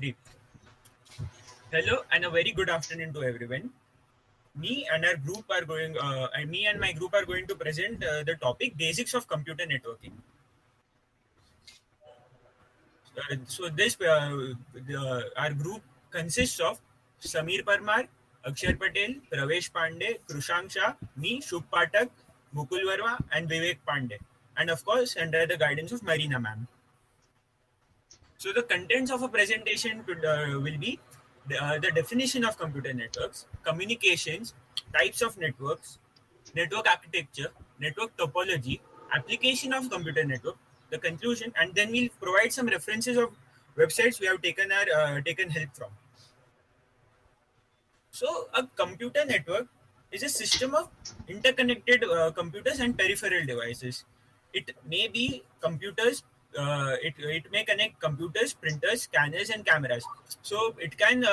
Three. Hello and a very good afternoon to everyone. Me and our group are going. Me and my group are going to present the topic basics of computer networking. Our group consists of Samir Parmar, Akshar Patel, Pravesh Pandey, Krushank Shah, me, Shubh Patak, Mukul Verma, and Vivek Pandey, and of course under the guidance of Marina ma'am. So the contents of a presentation will be the definition of computer networks, communications, types of networks, network architecture, network topology, application of computer network, the conclusion, and then we'll provide some references of websites we have taken help from. So a computer network is a system of interconnected computers and peripheral devices. It may be computers. It may connect computers, printers, scanners, and cameras. So it can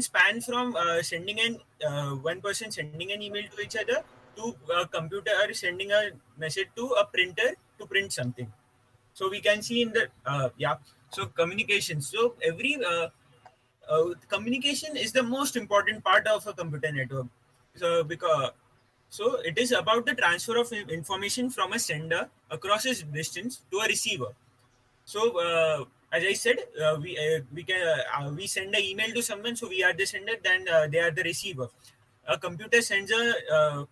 span from sending an one person sending an email to each other to a computer sending a message to a printer to print something. So we can see in the so communication. So every communication is the most important part of a computer network. So it is about the transfer of information from a sender across a distance to a receiver. So as I said, we send an email to someone, so we are the sender, then they are the receiver. A computer sends a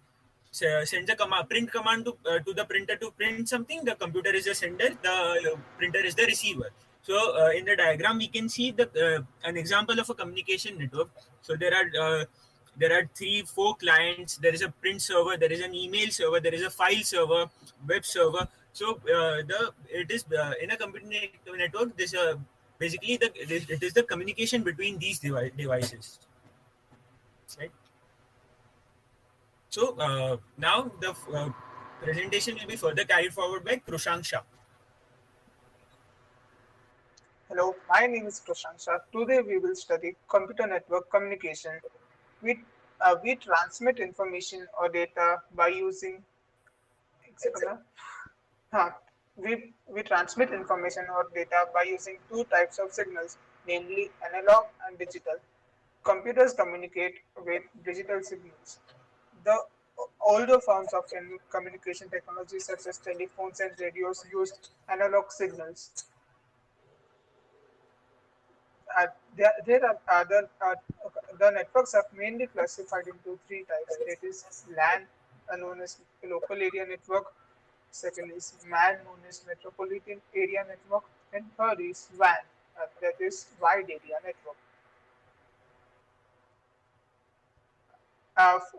print command to the printer to print something. The computer is the sender, the printer is the receiver. So in the diagram we can see the an example of a communication network. So there are three four clients. There is a print server, there is an email server, there is a file server, web server. So the it is in a computer network, this basically it is the communication between these devices, right? So now the presentation will be further carried forward by Krushank Shah. Hello, my name is Prashansha. Today we will study computer network communication. We transmit information or data by using huh, we transmit information or data by using two types of signals, namely analog and digital. Computers communicate with digital signals. The older forms of communication technology such as telephones and radios used analog signals. There are other the networks are mainly classified into three types. That is LAN, known as local area network. Second is MAN, known as metropolitan area network, and third is WAN, that is wide area network.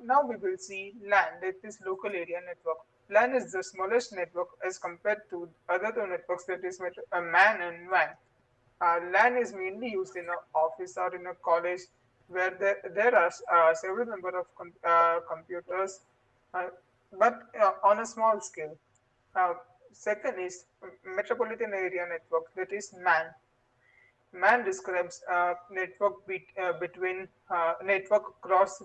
Now we will see LAN, that is local area network. LAN is the smallest network as compared to other two networks, that is MAN and WAN. LAN is mainly used in an office or in a college where there are several number of computers, uh, but on a small scale. Uh, Second is metropolitan area network, that is MAN. MAN describes network between network across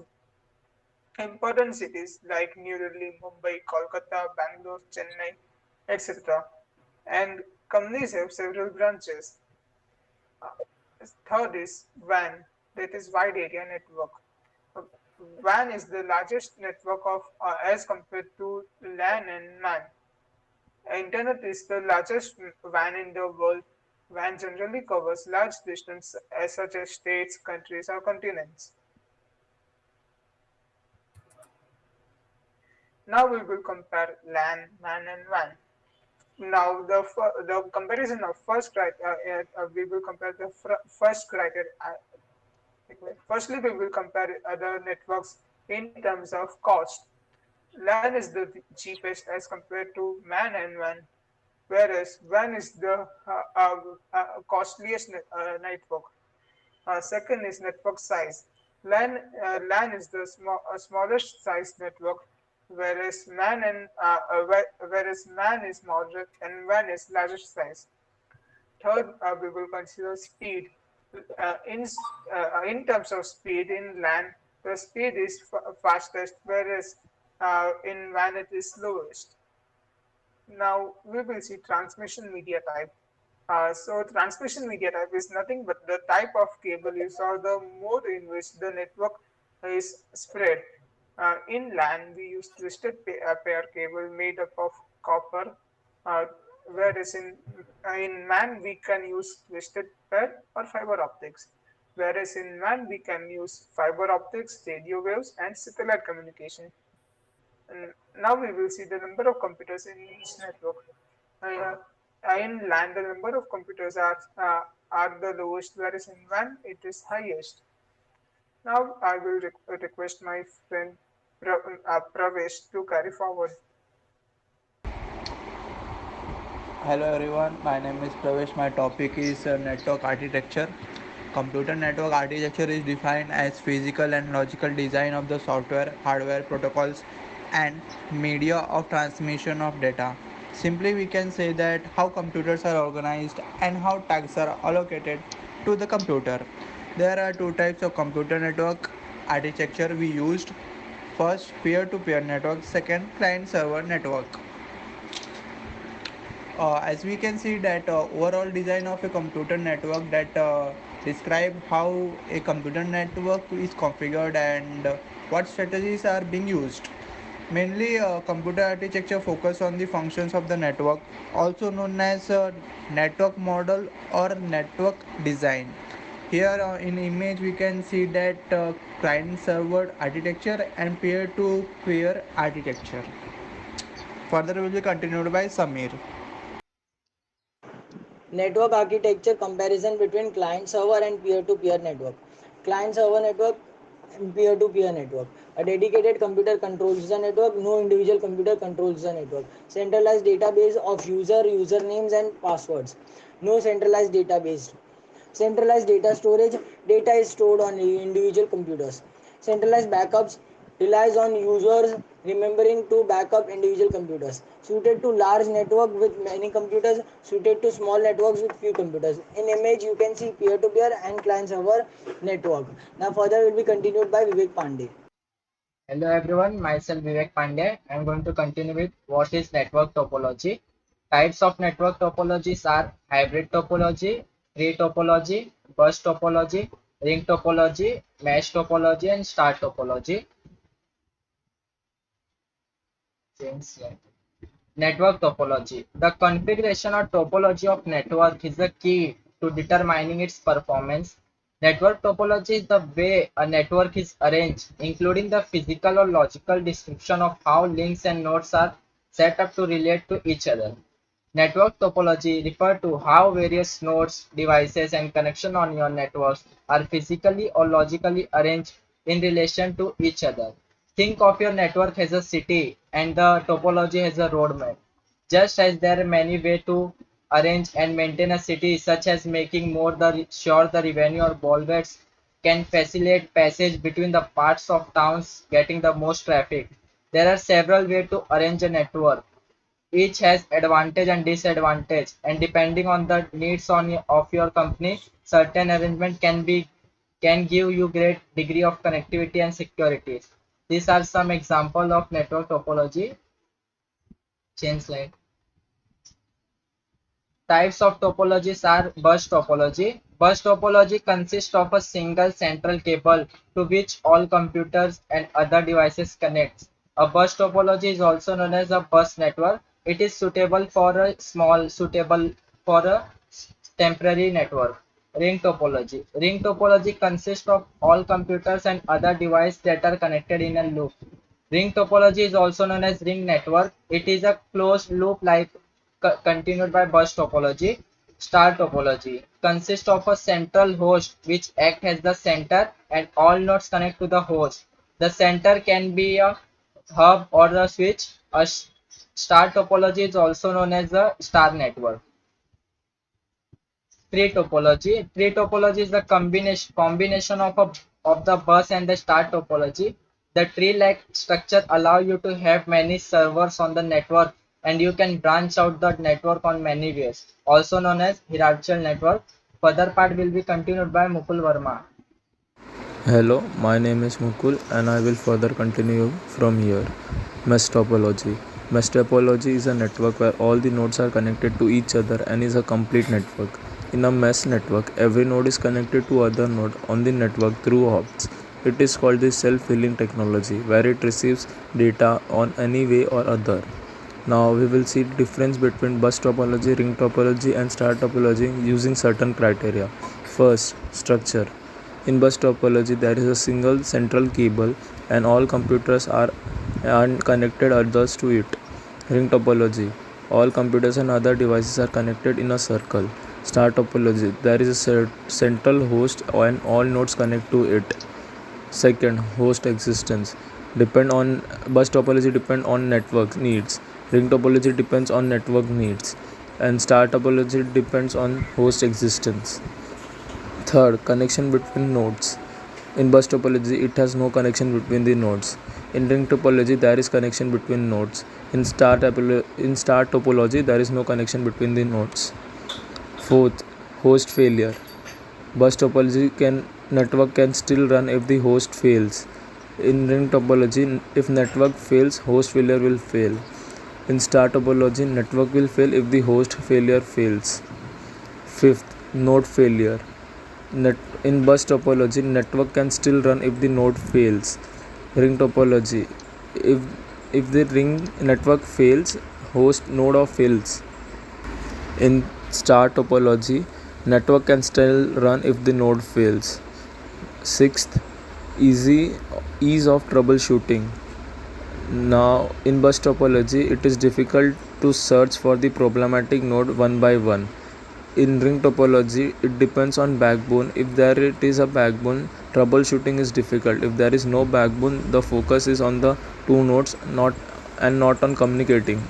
important cities like New Delhi, Mumbai, Kolkata, Bangalore, Chennai, etc. And companies have several branches. Third is WAN, that is wide area network. Uh, WAN is the largest network of as compared to LAN and MAN. Internet is the largest WAN in the world. WAN generally covers large distances such as states, countries, or continents. Now we will compare LAN, MAN, and WAN. Now the comparison of first criteria, we will compare the first criteria. Firstly, we will compare other networks in terms of cost. LAN is the cheapest as compared to MAN and WAN, whereas WAN is the costliest network. Second is network size. LAN is the smallest size network, whereas MAN is moderate and WAN is largest size. Third, we will consider speed. In terms of speed in LAN, the speed is fastest, whereas in WAN it is slowest. Now we will see transmission media type. So transmission media type is nothing but the type of cable used or the mode in which the network is spread. In LAN, we use twisted pair cable made up of copper, uh, whereas in MAN we can use twisted pair or fiber optics. Whereas in MAN we can use fiber optics, radio waves, and satellite communication. And now we will see the number of computers in each network. Uh, in LAN, the number of computers are the lowest, whereas in WAN it is highest. Now I will request my friend Pravesh to carry forward. Hello everyone, my name is Pravesh. My topic is network architecture. Computer network architecture is defined as physical and logical design of the software, hardware, protocols, and media of transmission of data. Simply, we can say that how computers are organized and how tasks are allocated to the computer. There are two types of computer network architecture we used. First, peer-to-peer network. Second, client-server network. As we can see that overall design of a computer network that describe how a computer network is configured and what strategies are being used. Mainly, computer architecture focus on the functions of the network, also known as network model or network design. Here in image we can see that client server architecture and peer to peer architecture. Further will be continued by Samir. Network architecture comparison between client server and peer to peer network. Client server network and peer to peer network. A dedicated computer controls the network, no individual computer controls the network. Centralized database of usernames and passwords. No centralized database. Centralized data storage, data is stored on individual computers. Centralized backups relies on users remembering to backup individual computers. Suited to large network with many computers, suited to small networks with few computers. In image you can see peer-to-peer and client server network. Now further will be continued by Vivek Pandey. Hello everyone, myself Vivek Pandey. I'm going to continue with what is network topology. Types of network topologies are hybrid topology, tree topology, bus topology, ring topology, mesh topology, and star topology. Same slide. Network topology. The configuration or topology of network is the key to determining its performance. Network topology is the way a network is arranged, including the physical or logical description of how links and nodes are set up to relate to each other. Network topology refers to how various nodes, devices, and connections on your network are physically or logically arranged in relation to each other. Think of your network as a city and the topology as a roadmap. Just as there are many ways to arrange and maintain a city, such as making more sure the revenue or bulwarks can facilitate passage between the parts of towns getting the most traffic. There are several ways to arrange a network. Each has advantage and disadvantage, and depending on the needs of your company, certain arrangement can give you great degree of connectivity and security. These are some examples of network topology. Change slide. Types of topologies are bus topology. Bus topology consists of a single central cable to which all computers and other devices connect. A bus topology is also known as a bus network. It is suitable for a temporary network. Ring topology. Ring topology consists of all computers and other devices that are connected in a loop. Ring topology is also known as ring network. It is a closed loop like continued by bus topology. Star topology consists of a central host which acts as the center and all nodes connect to the host. The center can be a hub or a switch. Star topology is also known as the star network. Tree topology. Tree topology is the combination of the bus and the star topology. The tree-like structure allow you to have many servers on the network and you can branch out the network on many ways, also known as hierarchical network. Further part will be continued by Mukul Verma. Hello, my name is Mukul and I will further continue from here. Mesh topology. Mesh topology is a network where all the nodes are connected to each other and is a complete network. In a mesh network, every node is connected to other node on the network through hops. It is called the self-healing technology, where it receives data on any way or other. Now we will see the difference between bus topology, ring topology and star topology using certain criteria. First, structure. In bus topology, there is a single central cable and all computers are and connected others to it. Ring topology. All computers and other devices are connected in a circle. Star topology. There is a central host and all nodes connect to it. Second, host existence. Depend on bus topology depend on network needs. Ring topology depends on network needs. And star topology depends on host existence. Third, connection between nodes. In bus topology, it has no connection between the nodes. In ring topology, there is connection between nodes. In star topology, there is no connection between the nodes. Fourth, host failure. Bus topology network can still run if the host fails. In ring topology, if network fails, host failure will fail. In star topology, network will fail if the host failure fails. Fifth, node failure. In bus topology, network can still run if the node fails. Ring topology, if the ring network fails, host node of fails. In star topology, network can still run if the node fails. Sixth, ease of troubleshooting. Now, in bus topology, it is difficult to search for the problematic node one by one. In ring topology, it depends on backbone. If there it is a backbone, troubleshooting is difficult. If there is no backbone, the focus is on the two nodes, not on communicating.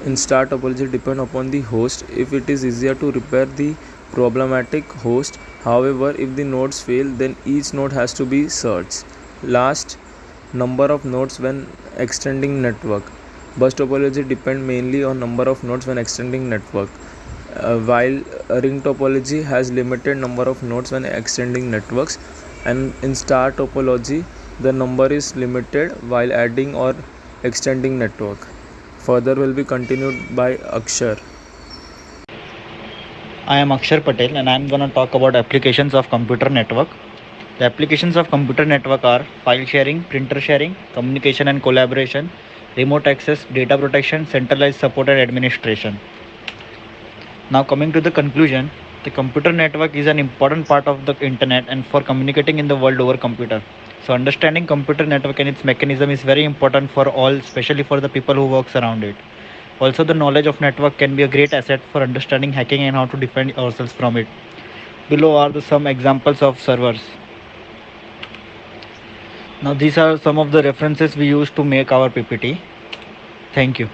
In star topology, depend upon the host. If it is easier to repair the problematic host. However, if the nodes fail, then each node has to be searched. Last, number of nodes when extending network. Bus topology depend mainly on number of nodes when extending network, while ring topology has limited number of nodes when extending networks, and in star topology the number is limited while adding or extending network. Further will be continued by Akshar. I am Akshar Patel and I am going to talk about applications of computer network. The applications of computer network are file sharing, printer sharing, communication and collaboration, remote access, data protection, centralized support and administration. Now coming to the conclusion, the computer network is an important part of the internet and for communicating in the world over computer. So understanding computer network and its mechanism is very important for all, especially for the people who works around it. Also, the knowledge of network can be a great asset for understanding hacking and how to defend ourselves from it. Below are some examples of servers. Now these are some of the references we use to make our PPT. Thank you.